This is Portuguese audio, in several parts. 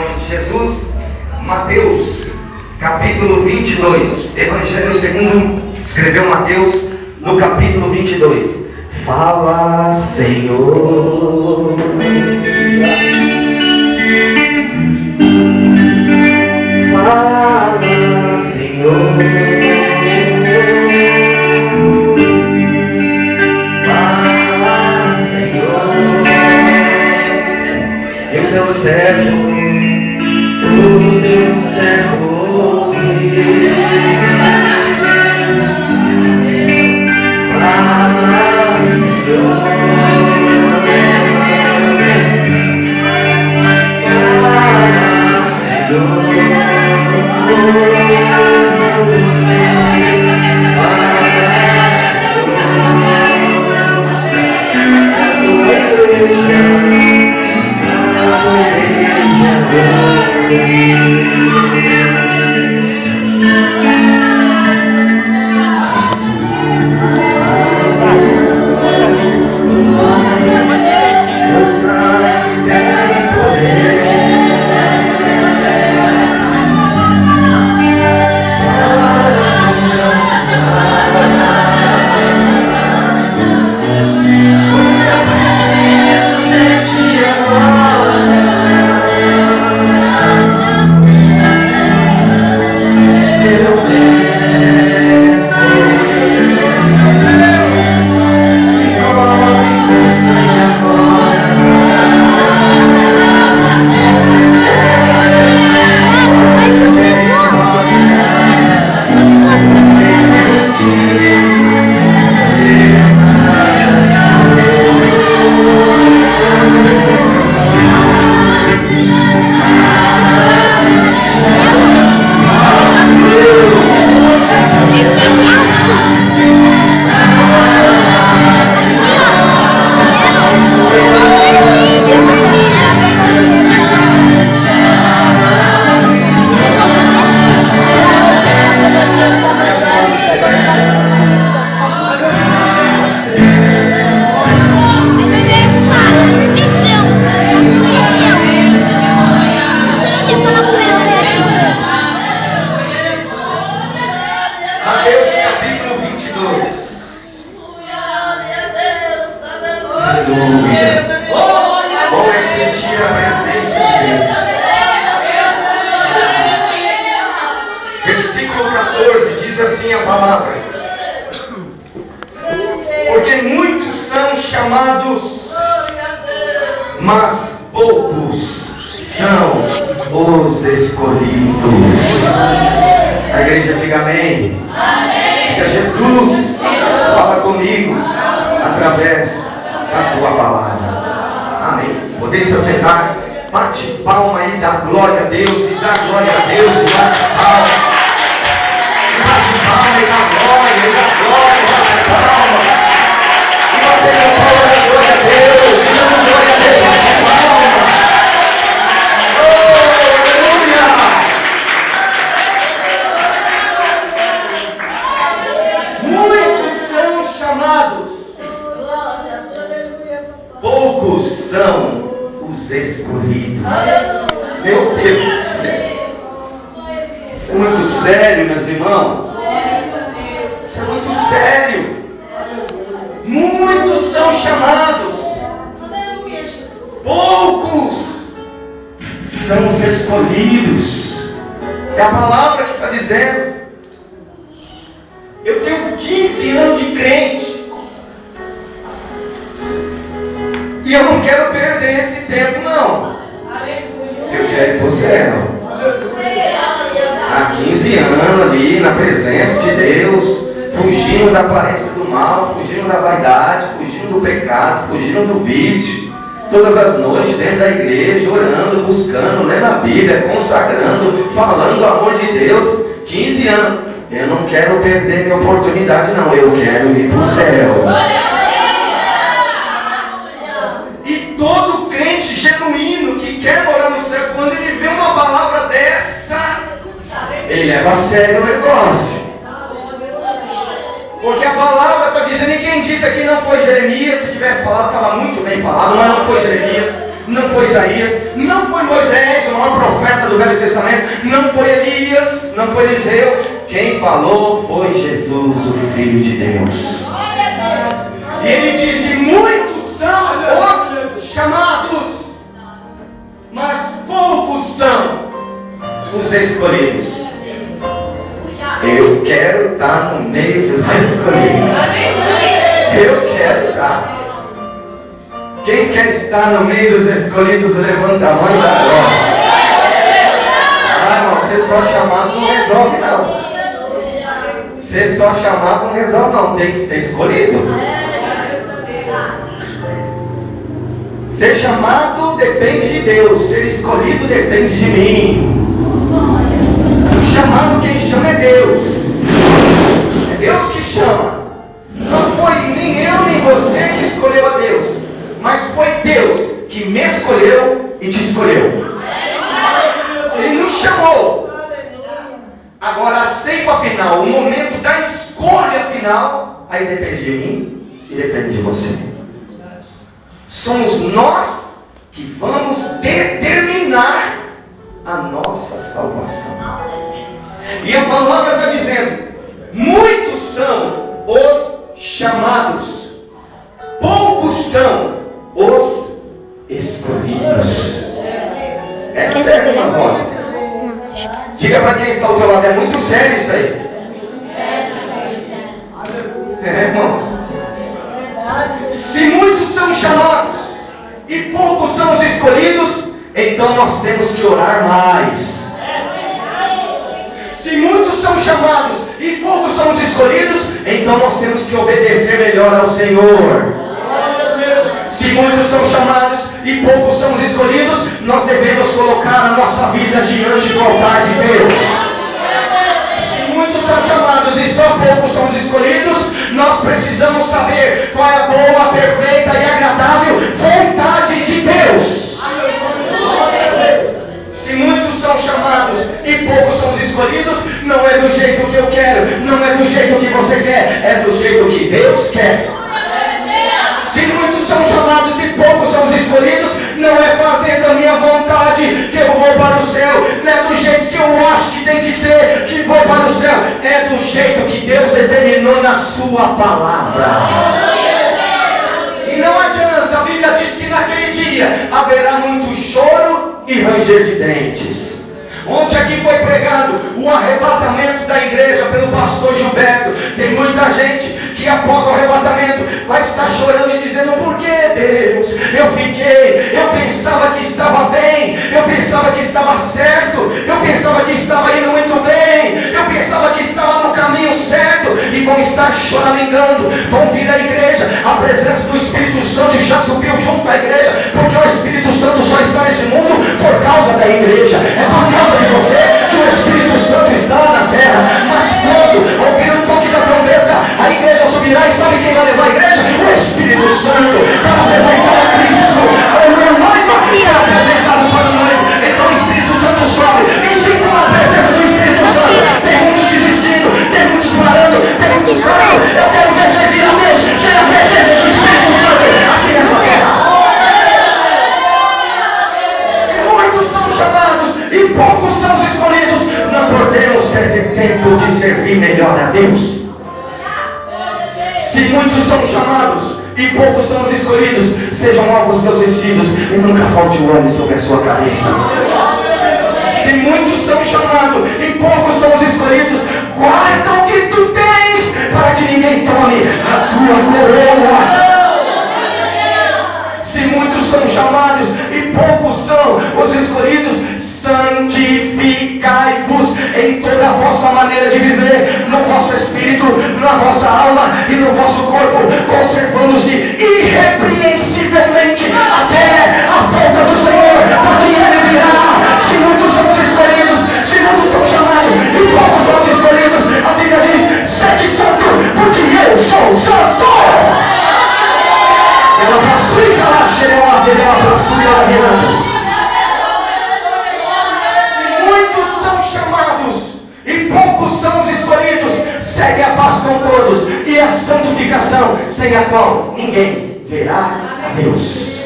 nome de Jesus. Mateus, capítulo 22. Evangelho segundo escreveu Mateus, no capítulo 22. Fala, Senhor. Fala, Senhor. Fala, Senhor. Que o teu servo ouve. Fala, Senhor. Fala, Senhor. Todas as noites dentro da igreja, orando, buscando, lendo a Bíblia, consagrando, falando do amor de Deus. 15 anos. Eu não quero perder minha oportunidade, não. Eu quero ir para o céu. E todo crente genuíno que quer morar no céu, quando ele vê uma palavra dessa, ele leva a sério o negócio. Porque a palavra está dizendo, e quem disse aqui não foi Jeremias, se tivesse falado, estava muito bem falado, mas não foi Jeremias, não foi Isaías, não foi Moisés, o maior profeta. Velho Testamento, não foi Elias, não foi Eliseu. Quem falou foi Jesus, o Filho de Deus. E ele disse: muitos são os chamados, mas poucos são os escolhidos. Eu quero estar no meio dos escolhidos. Eu quero estar. Quem quer estar no meio dos escolhidos, levanta a mão e dá glória. Ah, irmão, ser só chamado não resolve, não. Ser só chamado não resolve, não. Tem que ser escolhido. Ser chamado depende de Deus. Ser escolhido depende de mim. O chamado, quem chama é Deus. É Deus que chama. Não foi nem eu nem você que escolheu a Deus, mas foi Deus que me escolheu e te escolheu. Ele nos chamou. Agora a ceifa final, o momento da escolha final, aí depende de mim e depende de você. Somos nós que vamos determinar a nossa salvação. E a palavra está dizendo: muitos são os chamados, poucos são os escolhidos. É sério, irmã Rosa? Diga para quem está ao teu lado: é muito sério isso aí. É, irmão. Se muitos são chamados e poucos são os escolhidos, então nós temos que orar mais. Se muitos são chamados e poucos são os escolhidos, então nós temos que obedecer melhor ao Senhor. Se muitos são chamados e poucos são os escolhidos, nós devemos colocar a nossa vida diante do altar de Deus. Se muitos são chamados e só poucos são os escolhidos, nós precisamos saber qual é a boa, perfeita e agradável vontade de Deus. Se muitos são chamados e poucos são os escolhidos, não é do jeito que eu quero, não é do jeito que você quer, é do jeito que Deus quer. Se muitos são chamados e poucos são os escolhidos, não é fazendo a minha vontade que eu vou para o céu, não é do jeito que eu acho que tem que ser que vou para o céu, é do jeito que Deus determinou na sua palavra. E não adianta, a Bíblia diz que naquele dia haverá muito choro e ranger de dentes. Ontem aqui foi pregado o arrebatamento da igreja pelo pastor Gilberto. Tem muita gente que após o arrebatamento vai estar chorando e dizendo: por que Deus? Eu pensava que estava bem, eu pensava que estava certo, eu pensava que estava indo muito bem, eu pensava que estava no caminho certo. E vão estar choramingando, vão vir à igreja, a presença do Espírito Santo já subiu junto com a igreja, porque o Espírito Santo só está nesse mundo por causa da igreja. É por causa de você que o Espírito Santo está na terra. Mas quando ouvir o toque da trombeta, a igreja subirá, e sabe quem vai levar a igreja? O Espírito Santo, para apresentar a Cristo. O noivo será apresentado para o noivo. Então o Espírito Santo sobe, e sim, com a presença do Espírito Santo, tem muitos desistindo, tem muitos parando, tem muitos parando. Eu quero ver servir a Deus sem a presença do Espírito Santo aqui nessa terra. Se muitos são chamados e poucos são os escolhidos, não podemos perder tempo de servir melhor a Deus. Se muitos são chamados e poucos são os escolhidos, sejam novos os teus vestidos e nunca falte o óleo sobre a sua cabeça. Se muitos são chamados e poucos são os escolhidos, guarda o que tu tens para que ninguém tome a tua coroa. Se muitos são chamados e poucos são os escolhidos, santificai-vos em toda a vossa maneira de viver, no vosso espírito, na vossa alma e no vosso corpo, conservando-se irrepreensivelmente até a volta do Senhor, porque Ele virá. Se muitos são os escolhidos, se muitos são chamados e poucos são os escolhidos, a Bíblia diz: sede santo, porque eu sou santo. Ela pacifica lá, chega lá, ela pacifica lá, poucos são os escolhidos, segue a paz com todos e a santificação, sem a qual ninguém verá a Deus.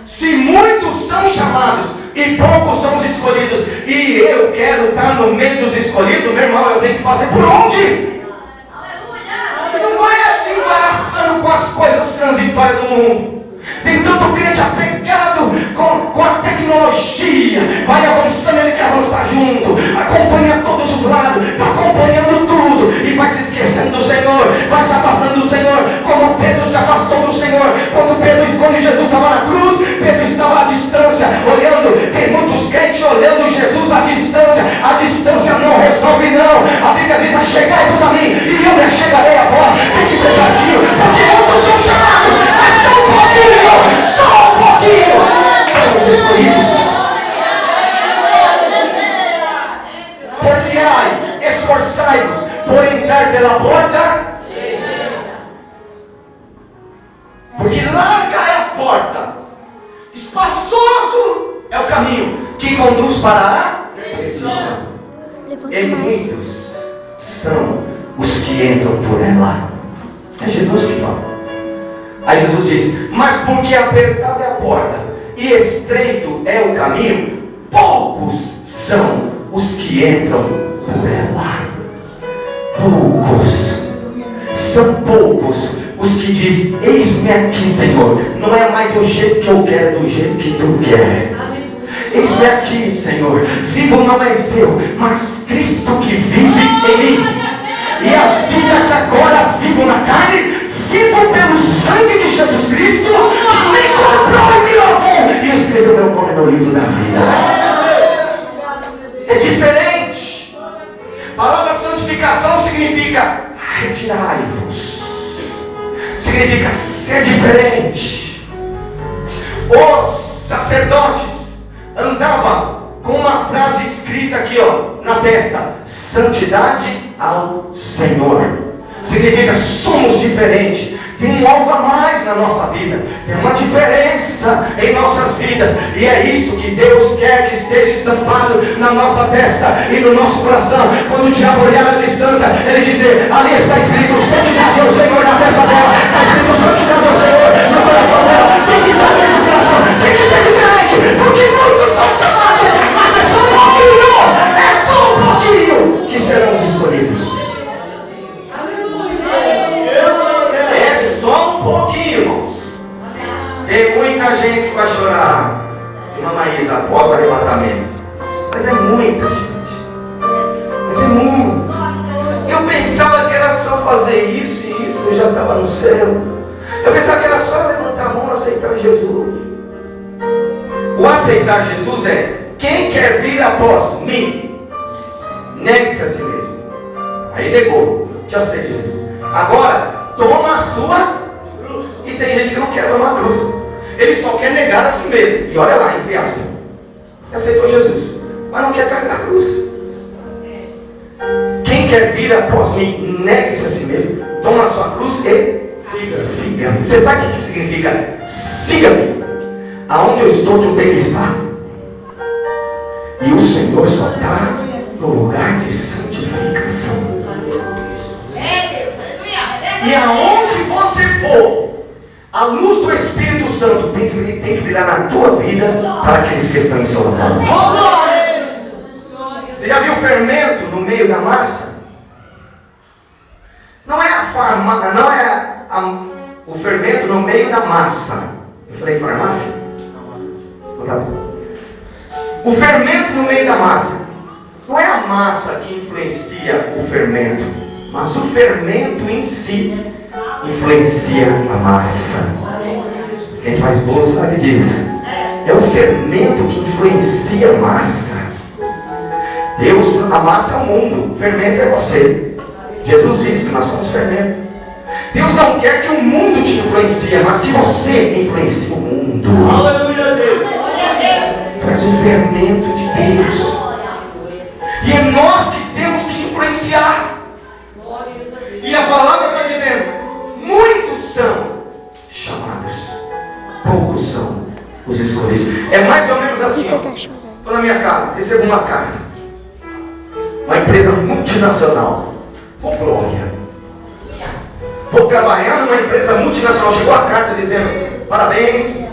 Se muitos são chamados, e poucos são os escolhidos, e eu quero estar no meio dos escolhidos, meu irmão, eu tenho que fazer por onde? Não é assim embaraçando com as coisas transitórias do mundo. Tem tanto crente apegado com a tecnologia, vai avançando, ele quer avançar junto, acompanha todos os lados, está acompanhando tudo, e vai se esquecendo do Senhor, vai se afastando do Senhor, como Pedro se afastou do Senhor. Quando Jesus estava na cruz, Pedro estava à distância, olhando. Tem muitos crentes olhando Jesus à distância. A distância não resolve não. A Bíblia diz: achegai-vos a mim, e eu me achegarei a vós. Tem que ser pertinho, porque muitos são chamados, mas só um pouquinho, são os escolhidos. Porque esforçai-vos por entrar pela porta, porque larga é a porta, espaçoso é o caminho que conduz para a perdição, e muitos são os que entram por ela. É Jesus que fala. Aí Jesus diz: mas porque apertada é a porta e estreito é o caminho, poucos são os que entram por ela. Poucos. São poucos os que dizem: eis-me aqui, Senhor. Não é mais do jeito que eu quero, do jeito que tu quer. Eis-me aqui, Senhor. Vivo não és eu, mas Cristo que vive em mim. E a vida que agora vivo na carne, vivo pelo sangue de Jesus Cristo, que me comprou e me lavou e escreveu meu nome no livro da vida. É diferente. A palavra santificação significa retirai-vos. Significa ser diferente. Os sacerdotes andavam com uma frase escrita aqui, na testa: santidade ao Senhor. Significa somos diferentes. Tem algo a mais na nossa vida. Tem uma diferença em nossas vidas. E é isso que Deus quer que esteja estampado na nossa testa e no nosso coração. Quando o diabo olhar à distância, ele dizer: ali está escrito santidade ao Senhor na testa dela. Está escrito santidade ao Senhor no coração dela. Tem que estar dentro do coração. Tem que ser diferente. Porque muitos são chamados, mas é só um pouquinho. É só um pouquinho que serão os escolhidos. Só um pouquinho, irmãos. Tem muita gente que vai chorar, irmã Maísa, após o arrebatamento. Mas é muita gente. Mas é muito. Eu pensava que era só fazer isso e isso, eu já estava no céu. Eu pensava que era só levantar a mão e aceitar Jesus. O aceitar Jesus é: quem quer vir após mim, negue-se a si mesmo. Aí negou, te aceito, Jesus. Agora, toma a sua cruz. E tem gente que não quer tomar a cruz. Ele só quer negar a si mesmo. E olha lá, entre aspas, aceitou Jesus, mas não quer carregar a cruz. Quem quer vir após mim, negue-se a si mesmo, toma a sua cruz e siga-me. Você sabe o que significa siga-me? Aonde eu estou, tu tem que estar. E o Senhor só está no lugar de santificação. E aonde você for, a luz do Espírito Santo tem que brilhar na tua vida para aqueles que estão em seu lado. Você já viu o fermento no meio da massa? Não é o fermento no meio da massa. Eu falei farmácia? Então tá bom. O fermento no meio da massa. Não é a massa que influencia o fermento, mas o fermento em si influencia a massa. Quem faz bolo sabe disso. É o fermento que influencia a massa. Deus, a massa é o mundo, o fermento é você. Jesus disse que nós somos fermento. Deus não quer que o mundo te influencie, mas que você influencie o mundo. Aleluia, Deus. Tu és o fermento de Deus. E é nós que temos que influenciar. E a palavra está dizendo: muitos são chamados, poucos são os escolhidos. É mais ou menos assim. Estou na minha casa, recebo uma carta. Uma empresa multinacional. Por glória. Vou trabalhar numa empresa multinacional. Chegou a carta dizendo: parabéns,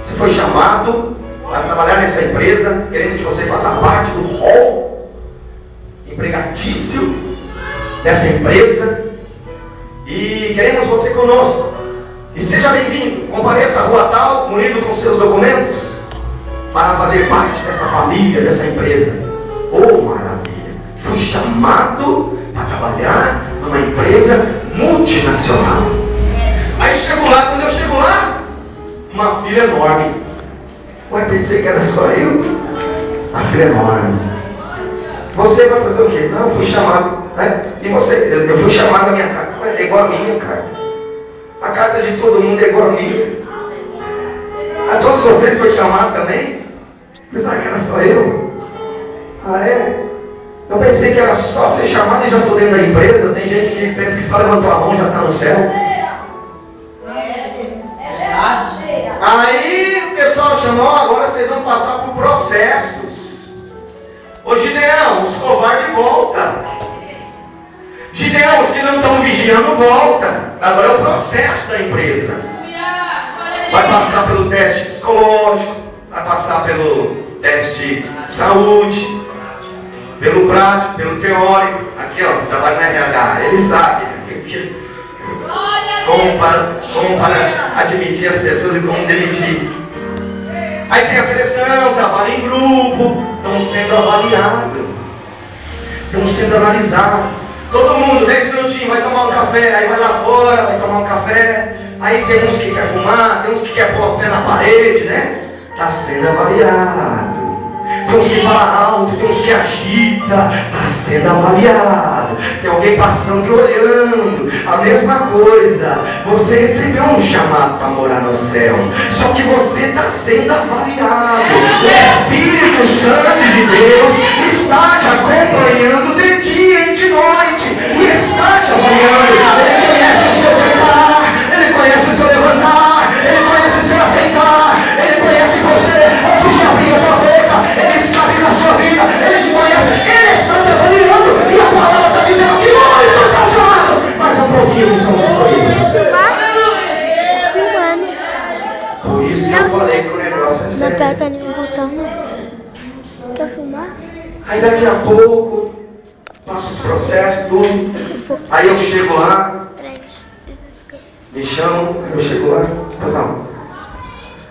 você foi chamado para trabalhar nessa empresa. Queremos que você faça parte do hall empregatício dessa empresa. E queremos você conosco. E seja bem-vindo. Compareça à rua tal, munido com seus documentos, para fazer parte dessa família, dessa empresa. Oh, maravilha! Fui chamado para trabalhar numa empresa multinacional. Aí chego lá, quando eu chego lá, uma filha enorme. Ué, pensei que era só eu. A filha enorme. Você vai fazer o quê? Não, eu fui chamado. E você? Eu fui chamado, a minha carta é igual a minha carta. A carta de todo mundo é igual a minha. A todos vocês foi chamado também? Pensaram que era só eu? Ah, é? Eu pensei que era só ser chamado e já estou dentro da empresa. Tem gente que pensa que só levantou a mão e já está no céu. Aí o pessoal chamou, agora vocês vão passar por processos. Ô Gideão, os covardes voltam. Gideão, os que não estão vigiando volta. Agora é o processo da empresa. Vai passar pelo teste psicológico, vai passar pelo teste de saúde, pelo prático, pelo teórico. Aqui ó, trabalho na RH, ele sabe como para admitir as pessoas e como demitir. Aí tem a seleção, trabalho em grupo, estão sendo avaliados, estão sendo analisados. Todo mundo, 10 minutinhos, vai tomar um café, aí vai lá fora, vai tomar um café. Aí tem uns que quer fumar, tem uns que quer pôr o pé na parede, né? Está sendo avaliado. Tem uns que fala alto, tem uns que agita, está sendo avaliado. Tem alguém passando e olhando. A mesma coisa. Você recebeu um chamado para morar no céu. Só que você está sendo avaliado. O Espírito Santo de Deus está te acompanhando de dia e de noite. E está te avaliando. Ele conhece o seu deitar, ele conhece o seu levantar, ele conhece o seu aceitar, ele conhece você antes de abrir a tua boca, ele sabe da sua vida, ele te conhece, ele está te avaliando. E a palavra está dizendo que muitos são chamados, mas um pouquinho que são escolhidos. Por isso que eu falei que o negócio é Não sério. aperta nenhum botão, não. Quer filmar? Aí daqui a pouco, passo os processos, tudo. Aí eu chego lá, me chamam, eu chego lá, pois não.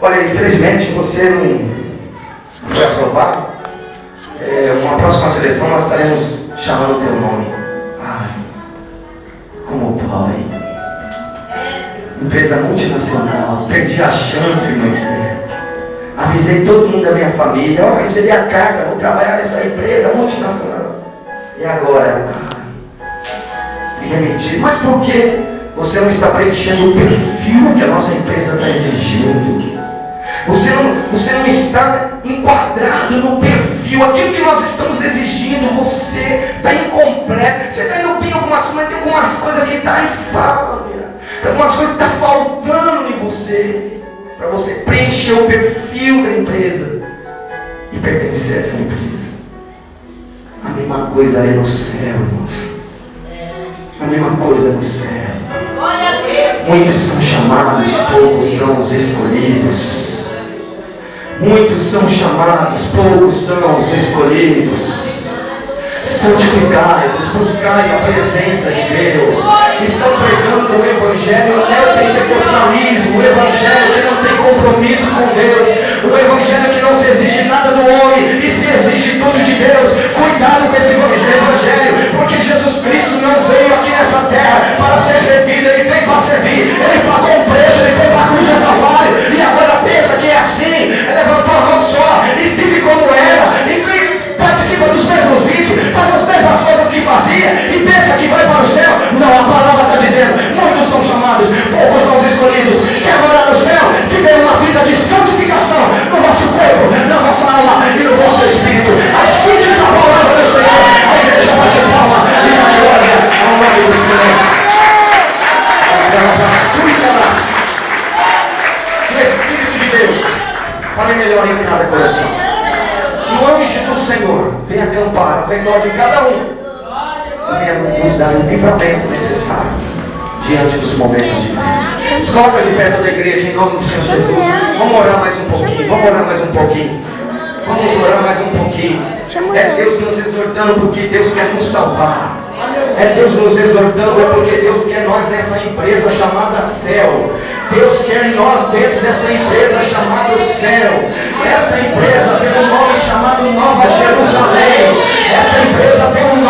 Olha, infelizmente você não foi aprovado. Uma próxima seleção nós estaremos chamando o teu nome. Ai, como pode? Empresa multinacional, perdi a chance, meu Senhor. Avisei todo mundo da minha família, ó, recebi a carta, vou trabalhar nessa empresa multinacional. E agora? Me demiti. Mas por que você não está preenchendo o perfil que a nossa empresa está exigindo? Você não está enquadrado no perfil, aquilo que nós estamos exigindo. Você está incompleto. Você está indo bem em algumas coisas, mas tem algumas coisas que está em falha. Tem algumas coisas que estão faltando em você, para você preencher o perfil da empresa e pertencer a essa empresa. A mesma coisa é no céu, irmãos. A mesma coisa no céu. Muitos são chamados, poucos são os escolhidos. Muitos são chamados, poucos são os escolhidos. Santificai-vos, buscai a presença de Deus. Estão pregando o evangelho neopentecostalismo, o evangelho que não tem compromisso com Deus, o evangelho que não se exige nada do homem e se exige tudo de Deus. Cuidado com esse evangelho, porque Jesus Cristo não veio aqui nessa terra para ser servido, ele veio para servir. Ele pagou um preço, ele foi para a cruz de Calvário, e agora pensa que é assim, levantou a mão só e vive como era, e participa dos mesmos vícios, faz as mesmas coisas que fazia e pensa que vai para o céu. Não, a palavra está dizendo, muitos são chamados, poucos são os escolhidos. Quer morar no céu? Viver uma vida de santificação no nosso corpo, na nossa alma e no nosso espírito. Assim diz a palavra do Senhor. A igreja bate palma e dá glória ao nome do Senhor. O Espírito de Deus fale melhor em cada coração. Que o anjo do Senhor venha acampar ao redor de cada um e venha nos dar o livramento necessário diante dos momentos difíceis. Coloca de perto da igreja em nome do Senhor Jesus. Vamos orar mais um pouquinho. Vamos orar mais um pouquinho. Vamos orar mais um pouquinho. É Deus nos exortando porque Deus quer nos salvar. É Deus nos exortando, é porque Deus quer nós nessa empresa chamada céu. Deus quer nós dentro dessa empresa chamada céu. Essa empresa tem um nome chamado Nova Jerusalém. Essa empresa tem um